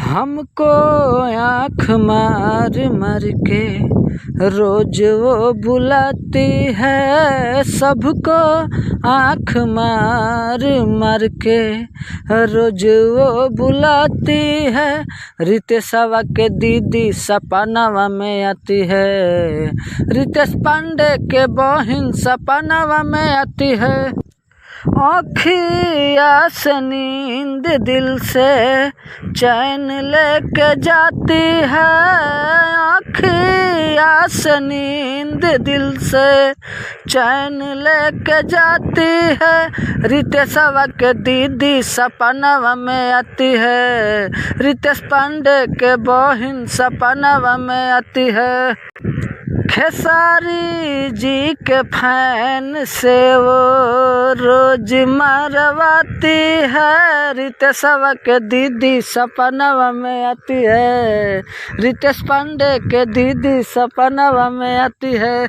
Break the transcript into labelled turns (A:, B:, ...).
A: हमको आँख मार मार के रोज वो बुलाती है, सबको आँख मार मार के रोज वो बुलाती है। रितेशवा के दीदी सपनावा में आती है, रितेश पांडे के बहिन सपनावा में आती है। आँखिया से नींद दिल से चैन लेके जाती है, आँखिया से नींद दिल से चैन लेके जाती है। रितेशवा के दीदी सपनावा में आती है, रितेश पांडे के बहिन सपनावा में आती है। खेसारी जी के फैन से वो रोज मरवाती है, रितेशवा के दीदी सपनावा में आती है, रितेश पांडे के दीदी सपनावा में आती है।